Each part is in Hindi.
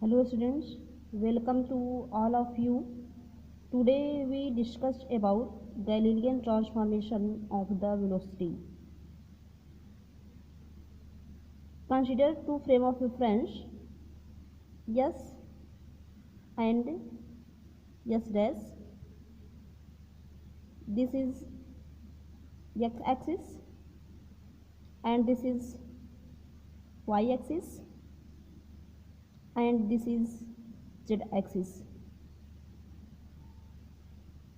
Hello students, welcome to all of you. Today we discussed about Galilean transformation of the velocity. Consider two frame of reference S and S dash. This is X axis and this is Y axis and this is Z axis.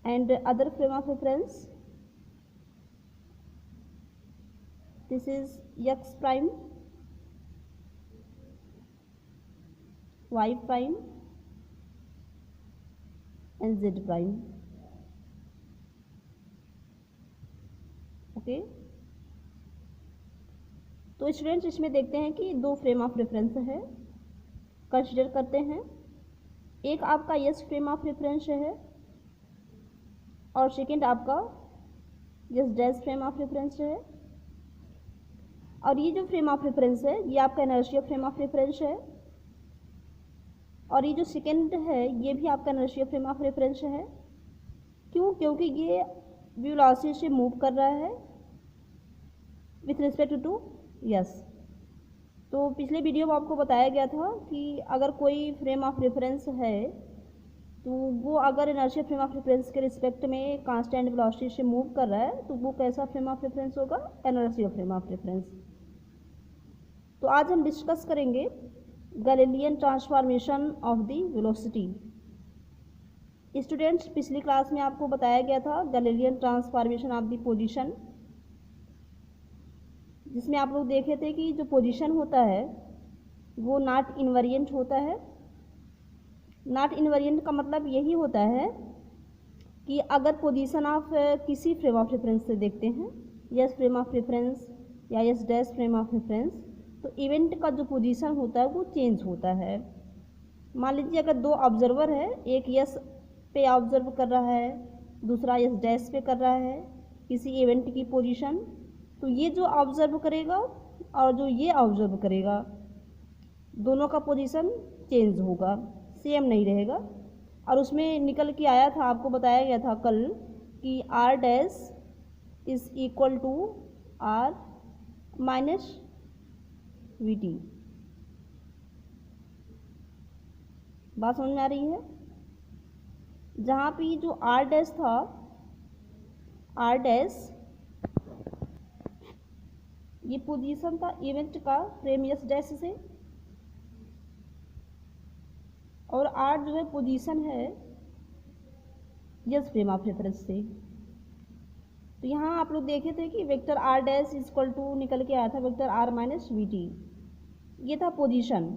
And other frame of reference, this is X prime, Y prime and Z prime. Okay तो स्टूडेंट्स इसमें देखते हैं कि दो फ्रेम ऑफ रेफरेंस है, कंसिडर करते हैं। एक आपका यस फ्रेम ऑफ रेफरेंस है और सेकंड आपका yes dash frame of reference है। और ये जो फ्रेम ऑफ रेफरेंस है ये आपका इनर्शिया फ्रेम ऑफ रेफरेंस है और ये जो सेकंड है ये भी आपका इनर्शिया फ्रेम ऑफ रेफरेंस है। क्यों? क्योंकि ये वेलोसिटी से मूव कर रहा है विथ रिस्पेक्ट टू यस। तो पिछले वीडियो में आपको बताया गया था कि अगर कोई फ्रेम ऑफ रेफरेंस है तो वो अगर इनर्शिया फ्रेम ऑफ रेफरेंस के रिस्पेक्ट में कांस्टेंट वेलोसिटी से मूव कर रहा है तो वो कैसा फ्रेम ऑफ रेफरेंस होगा? Inertia frame of reference. तो आज हम डिस्कस करेंगे Galilean transformation of the velocity. Students पिछली क्लास में आपको बताया गया था Galilean transformation of the position, जिसमें आप लोग देखे थे कि जो पोजीशन होता है वो नॉट इनवेरिएंट होता है। नॉट इनवेरिएंट का मतलब यही होता है कि अगर पोजीशन आप किसी फ्रेम ऑफ रेफरेंस से देखते हैं, यस फ्रेम ऑफ रेफरेंस या yes dash frame of reference, तो इवेंट का जो पोजीशन होता है वो चेंज होता है। मान लीजिए अगर दो ऑब्जर्वर है, एक यस पे ऑब्जर्व कर रहा है, दूसरा यस डैश पे कर रहा है किसी इवेंट की पोजीशन, तो ये जो ऑब्जर्व करेगा और जो ये ऑब्जर्व करेगा दोनों का पोजीशन चेंज होगा, सेम नहीं रहेगा। और उसमें निकल के आया था, आपको बताया गया था कल कि R dash is equal to R minus V T. बात समझ में आ रही है? जहाँ पे जो आर डैश था, आर डैश ये पोजीशन था इवेंट का फ्रेम यस डैश से, और आर जो है पोजीशन है यस फ्रेम ऑफ रेफरेंस से। तो यहाँ आप लोग देखे थे कि vector R dash equal to निकल के आया था vector R minus V T. ये था पोजीशन,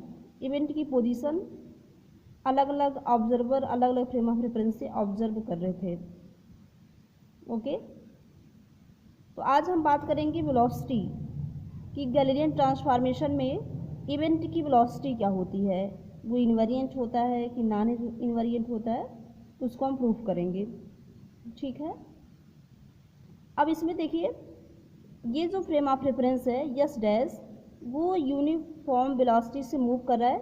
इवेंट की पोजीशन अलग अलग ऑब्जर्वर अलग अलग फ्रेम ऑफ रेफरेंस से ऑब्जर्व कर रहे थे। ओके तो आज हम बात करेंगे वेलोसिटी कि गैलीलियन ट्रांसफॉर्मेशन में इवेंट की वेलोसिटी क्या होती है, वो इनवेरिएंट होता है कि नॉन इनवेरिएंट होता है, तो उसको हम प्रूफ करेंगे। ठीक है, अब इसमें देखिए ये जो फ्रेम ऑफ रेफरेंस है यस डैश वो यूनिफॉर्म वेलोसिटी से मूव कर रहा है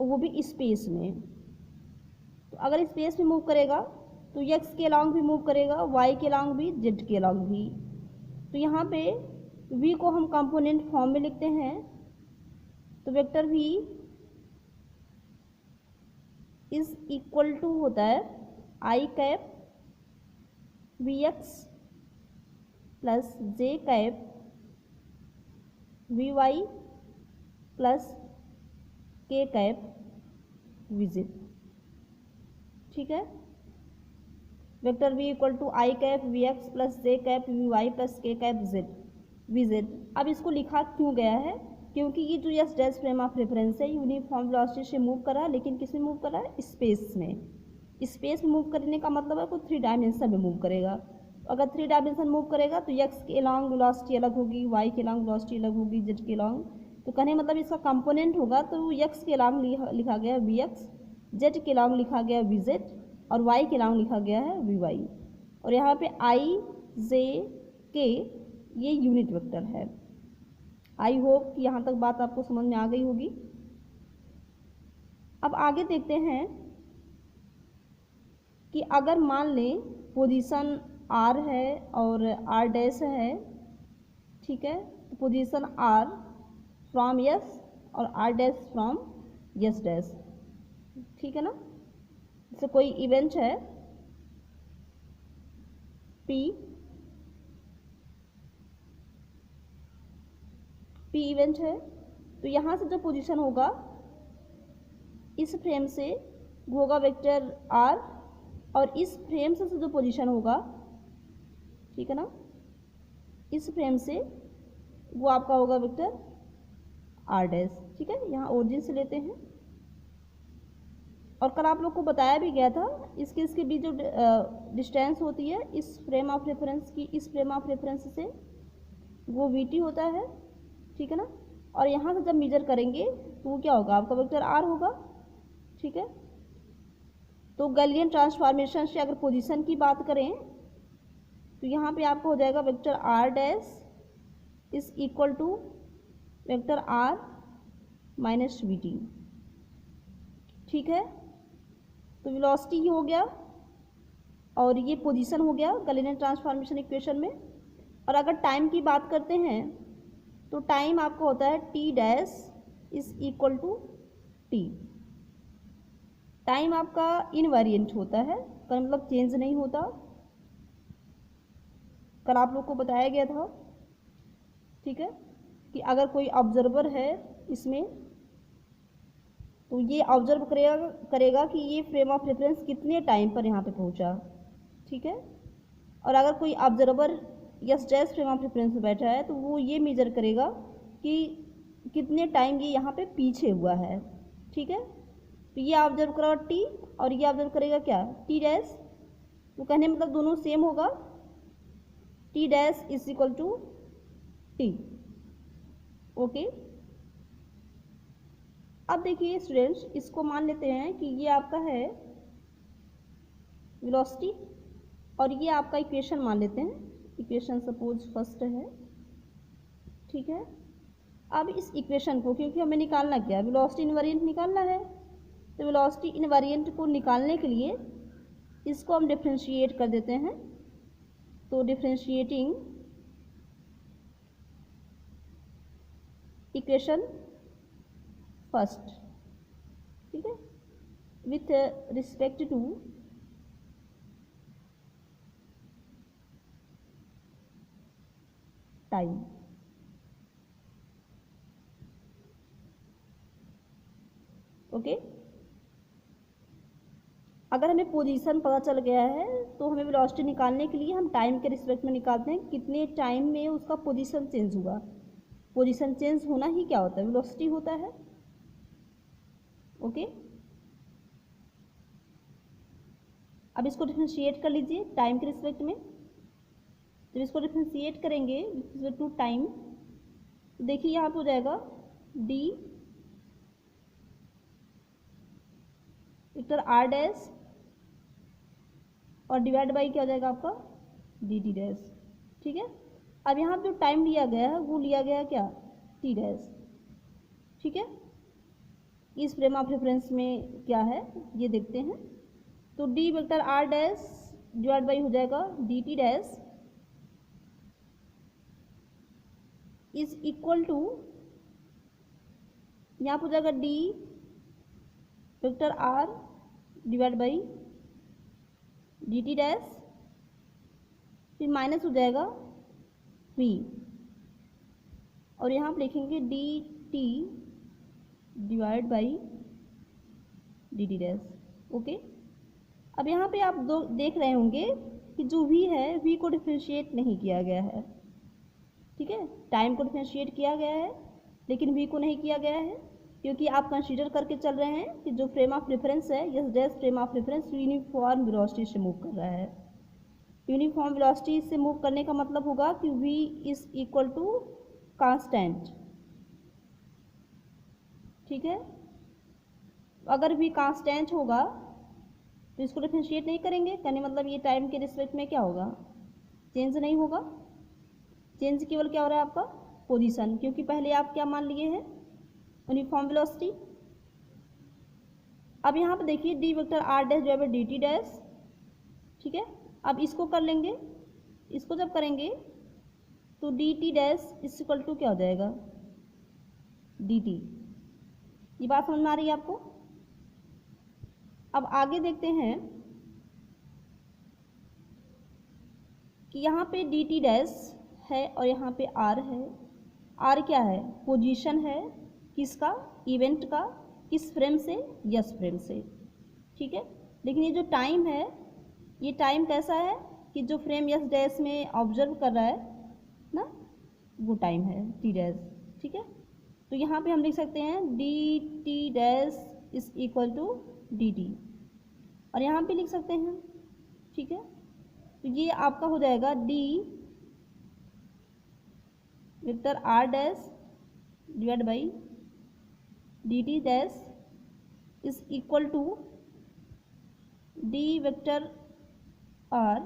और वो भी स्पेस में। तो अगर स्पेस में मूव करेगा तो एक्स के अलॉन्ग भी मूव करेगा, वाई के अलॉन्ग भी, जेड के अलॉन्ग भी। तो यहाँ पे v को हम कंपोनेंट फॉर्म में लिखते हैं, तो vector v is equal to होता है I cap V X plus J cap V Y plus K cap V Z. ठीक है, vector v equal to I cap V X plus J cap V Y plus K cap Z V Z. अब इसको लिखा क्यों गया है? क्योंकि ये जो S dash frame of reference है यूनिफॉर्म वेलोसिटी से मूव कर रहा है, लेकिन किस में मूव कर रहा है? स्पेस में। स्पेस में मूव करने का मतलब है कोई 3 डायमेंशन में मूव करेगा। अगर 3 डायमेंशन मूव करेगा तो एक्स के अलॉन्ग वेलोसिटी अलग होगी, वाई के अलॉन्ग वेलोसिटी अलग होगी, जेड के अलॉन्ग। तो कहने मतलब इसका कंपोनेंट होगा तो एक्स के अलॉन्ग लिखा गया है वी एक्स, जेड के अलॉन्ग लिखा गया वी जेड और वाई के अलॉन्ग लिखा गया है वी वाई। और यहाँ पे आई जे के ये यूनिट वेक्टर है। आई होप कि यहाँ तक बात आपको समझ में आ गई होगी। अब आगे देखते हैं कि अगर मान लें पोजीशन आर है और आर डैश है, ठीक है, तो पोजीशन आर फ्रॉम यस और R dash from S dash, ठीक है ना। जैसे कोई इवेंट है पी इवेंट है, तो यहाँ से जो पोजीशन होगा इस फ्रेम से वो होगा वेक्टर आर, और इस फ्रेम से जो पोजीशन होगा, ठीक है ना, इस फ्रेम से वो आपका होगा वेक्टर आर डैश, ठीक है। यहाँ ओरिजिन से लेते हैं, और कल आप लोग को बताया भी गया था इसके बीच जो डिस्टेंस होती है इस फ्रेम ऑफ रेफरेंस की इस फ्रेम ऑफ रेफरेंस से, वो वीटी होता है, ठीक है ना। और यहाँ से जब मेजर करेंगे तो वो क्या होगा, आपका वेक्टर आर होगा, ठीक है। तो गैलिलियन ट्रांसफॉर्मेशन से अगर पोजीशन की बात करें तो यहाँ पे आपको हो जाएगा vector R dash is equal to vector R minus V T, ठीक है। तो वेलोसिटी ही हो गया और ये पोजीशन हो गया गैलिलियन ट्रांसफॉर्मेशन इक्वेशन में। और अगर टाइम की बात करते हैं तो टाइम आपका होता है T dash is equal to T. Time आपका इनवेरिएंट होता है, का मतलब चेंज नहीं होता, कल आप लोग को बताया गया था, ठीक है, कि अगर कोई ऑब्जर्वर है इसमें तो ये ऑब्जर्व करेगा कि ये फ्रेम ऑफ रेफरेंस कितने टाइम पर यहाँ पे पहुँचा, ठीक है। और अगर कोई observer yes dash frame of reference में बैठा है तो वो ये मेजर करेगा कि कितने टाइम ये यहाँ पे पीछे हुआ है, ठीक है। तो ये ऑब्जर्व करेगा टी और ये ऑब्जर्व करेगा क्या, टी डैश। तो कहने मतलब दोनों सेम होगा, t dash is equal to t, okay. अब देखिए स्टूडेंट्स, इसको मान लेते हैं कि ये आपका है वेलोसिटी और ये आपका इक्वेशन मान लेते हैं, इक्वेशन सपोज फर्स्ट है, ठीक है। अब इस इक्वेशन को क्योंकि हमें निकालना क्या, वेलोसिटी इनवेरिएंट निकालना है, तो वेलोसिटी इनवेरिएंट को निकालने के लिए इसको हम डिफरेंशिएट कर देते हैं। तो डिफरेंशिएटिंग इक्वेशन फर्स्ट, ठीक है, with respect to time, okay. अगर हमें पोजीशन पता चल गया है तो हमें वेलोसिटी निकालने के लिए हम टाइम के रिस्पेक्ट में निकालते हैं, कितने टाइम में उसका पोजीशन चेंज हुआ। पोजीशन चेंज होना ही क्या होता है, वेलोसिटी होता है, ओके। अब इसको डिफरेंशिएट कर लीजिए टाइम के रिस्पेक्ट में। जब इसको डिफरेंशिएट करेंगे विथ रिस्पेक्ट टू टाइम, देखिए यहाँ पे हो जाएगा डी वेक्टर आर डैश और डिवाइड बाई क्या हो जाएगा आपका डी टी डैश, ठीक है। अब यहाँ पे जो टाइम लिया गया है वो लिया गया है क्या, टी डैश, ठीक है। इस फ्रेम ऑफ रेफरेंस में क्या है ये देखते हैं। तो D vector R dash divide by हो जाएगा D T dash is equal to, यहाँ पर हो जाएगा D vector R divide by D T dash, फिर माइनस हो जाएगा वी और यहाँ पर लिखेंगे D T divide by D T dash, okay. अब यहाँ पे आप दो देख रहे होंगे कि जो वी है वी को डिफरेंशिएट नहीं किया गया है, ठीक है। टाइम को डिफरेंशिएट किया गया है लेकिन वी को नहीं किया गया है, क्योंकि आप कंसीडर करके चल रहे हैं कि जो फ्रेम ऑफ रेफरेंस है yes dash frame of reference uniform velocity से मूव कर रहा है। यूनिफॉर्म वेलोसिटी से मूव करने का मतलब होगा कि v is equal to constant, ठीक है। अगर v कांस्टेंट होगा तो इसको डिफरेंशिएट नहीं करेंगे, कहने मतलब ये टाइम के रिस्पेक्ट में क्या होगा, चेंज नहीं होगा। चेंज केवल क्या हो रहा है आपका पोजीशन, क्योंकि पहले आप क्या मान लिए हैं यूनिफॉर्म वेलोसिटी, अब यहाँ पे देखिए डी वेक्टर आर डैश जो है डी टी डैश, ठीक है। अब इसको कर लेंगे, इसको जब करेंगे तो D T dash is equal to क्या हो जाएगा, डी टी। ये बात समझ में आ रही है आपको? अब आगे देखते हैं कि यहाँ पे डी टी डैश है और यहाँ पे आर है। आर क्या है, पोजीशन है किसका, इवेंट का, किस फ्रेम से, यस फ्रेम से, ठीक है। लेकिन ये जो टाइम है, ये टाइम कैसा है कि जो फ्रेम यस डैश में ऑब्जर्व कर रहा है ना, वो टाइम है टी डैश, ठीक है। तो यहाँ पे हम लिख सकते हैं D T dash is equal to D T, और यहाँ पे लिख सकते हैं, ठीक है। तो ये आपका हो जाएगा D vector R dash divide by D T dash is equal to D vector R,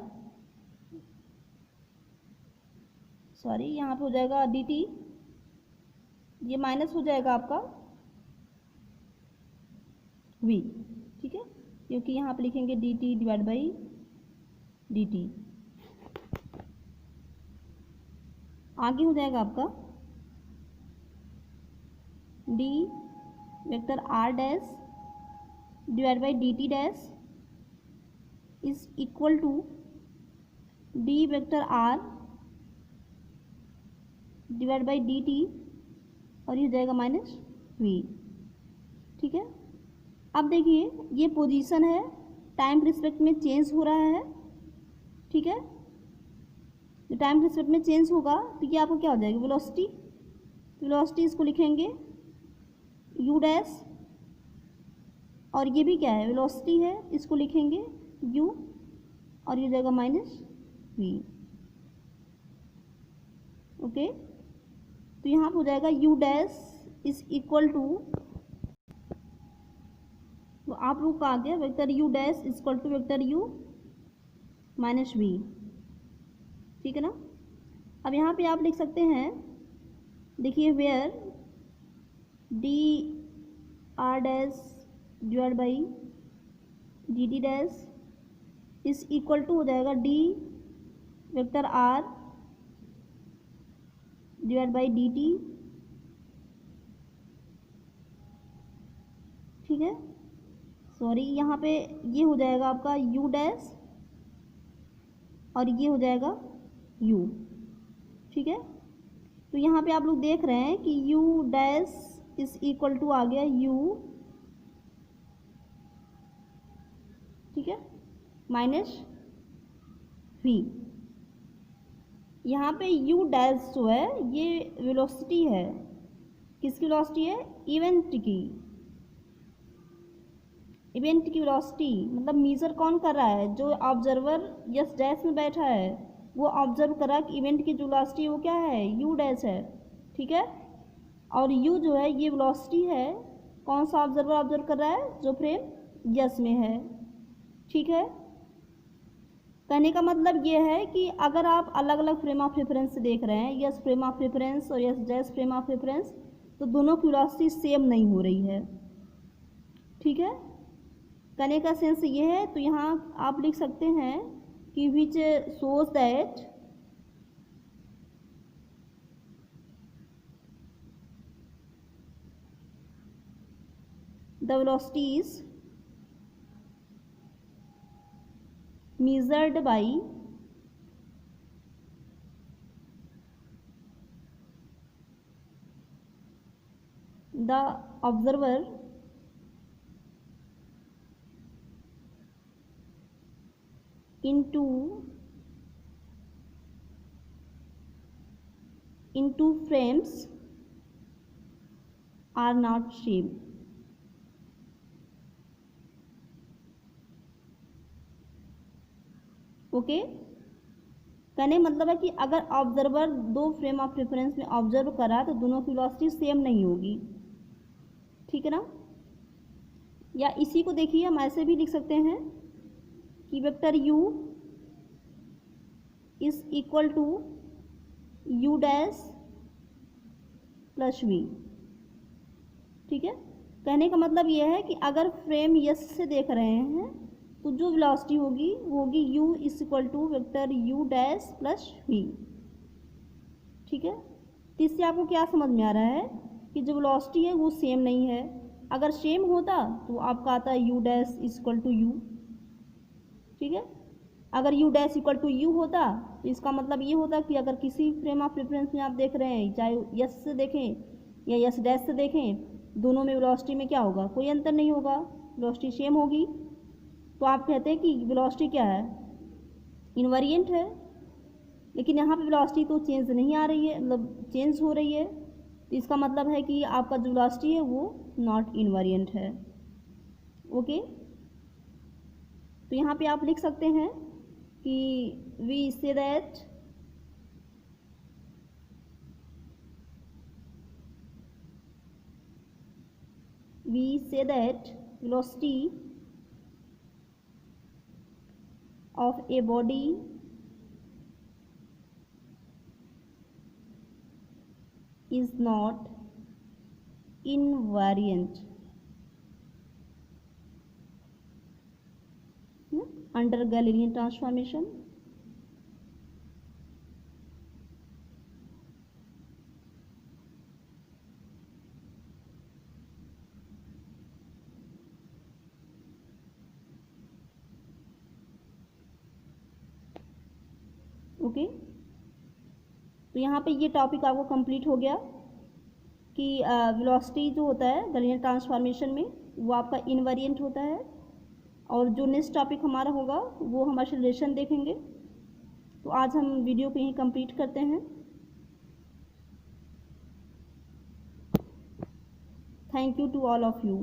sorry यहाँ पे हो जाएगा डी टी, ये माइनस हो जाएगा आपका वी, ठीक है, क्योंकि यहाँ पे लिखेंगे D T divide by D T. आगे हो जाएगा आपका D vector R dash divide by D T dash is equal to D vector R divide by D T, और ये हो जाएगा माइनस वी, ठीक है। अब देखिए ये पोजीशन है, टाइम के रिस्पेक्ट में चेंज हो रहा है, ठीक है। जो टाइम के रिस्पेक्ट में चेंज होगा तो ये आपको क्या हो जाएगा, वेलोसिटी। वेलोसिटी इसको लिखेंगे यू डैश, और ये भी क्या है, वेलोसिटी है, इसको लिखेंगे यू, और ये हो जाएगा माइनस वी, ओके। तो यहाँ पर हो जाएगा U dash is equal to, तो आप लोग का आ गया vector U dash is equal to vector U minus V, ठीक है ना। अब यहाँ पे आप लिख सकते हैं, देखिए where D R dash divide by D T dash is equal to हो जाएगा D vector R divide by D T, ठीक है। सॉरी यहाँ पे ये हो जाएगा आपका यू डैश और ये हो जाएगा u, ठीक है। तो यहाँ पे आप लोग देख रहे हैं कि u dash is equal to आ गया u, ठीक है, माइनस v। यहाँ पे u डैश जो है ये वेलोसिटी है, किसकी वेलोसिटी है, इवेंट की। इवेंट की वेलोसिटी मतलब मीज़र कौन कर रहा है, जो ऑब्जर्वर यस डैश में बैठा है वो ऑब्जर्व कर रहा है कि इवेंट की जो वेलोसिटी वो क्या है, यू डैश है, ठीक है। और यू जो है ये वेलोसिटी है, कौन सा ऑब्जर्वर ऑब्जर्व कर रहा है, जो फ्रेम यस में है, ठीक है। कहने का मतलब ये है कि अगर आप अलग अलग फ्रेम ऑफ रेफरेंस से देख रहे हैं, यस फ्रेम ऑफ रेफरेंस और yes dash frame of reference, तो दोनों की वेलोसिटी सेम नहीं हो रही है, ठीक है। कहने का सेंस ये है। तो यहाँ आप लिख सकते हैं कि which shows that the velocities measured by the observer into frames are not same, okay. कहने मतलब है कि अगर ऑब्जर्वर दो फ्रेम ऑफ रेफरेंस में ऑब्जर्व करा तो दोनों की वेलोसिटी सेम नहीं होगी, ठीक है ना। या इसी को देखिए हम ऐसे भी लिख सकते हैं कि vector u is equal to U dash plus v, ठीक है। कहने का मतलब यह है कि अगर फ्रेम यस से देख रहे हैं तो जो वेलोसिटी होगी वो होगी u is equal to vector u dash plus v। ठीक है, तो इससे आपको क्या समझ में आ रहा है कि जो वेलोसिटी है वो सेम नहीं है। अगर सेम होता तो आपका आता है u dash is equal to u। ठीक है, अगर u dash equal to u होता तो इसका मतलब ये होता कि अगर किसी फ्रेम ऑफ रेफरेंस में आप देख रहे हैं, चाहे यस से देखें या यस डैश से देखें, दोनों में वेलोसिटी में क्या होगा, कोई अंतर नहीं होगा, वेलोसिटी सेम होगी। तो आप कहते हैं कि वेलोसिटी क्या है, इनवेरिएंट है। लेकिन यहाँ पे वेलोसिटी तो चेंज नहीं आ रही है, मतलब चेंज हो रही है, तो इसका मतलब है कि आपका जो वेलोसिटी है वो नॉट इनवेरिएंट है। ओके, तो यहाँ पे आप लिख सकते हैं कि we say that velocity of a body is not invariant under Galilean transformation। Okay, तो यहाँ पे ये टॉपिक आपको कंप्लीट हो गया कि वेलोसिटी जो होता है गैलीलियन ट्रांसफॉर्मेशन में वो आपका इनवेरिएंट होता है। और जो नेक्स्ट टॉपिक हमारा होगा वो हम एक्सेलरेशन देखेंगे। तो आज हम वीडियो को यहीं कंप्लीट करते हैं। Thank you to all of you.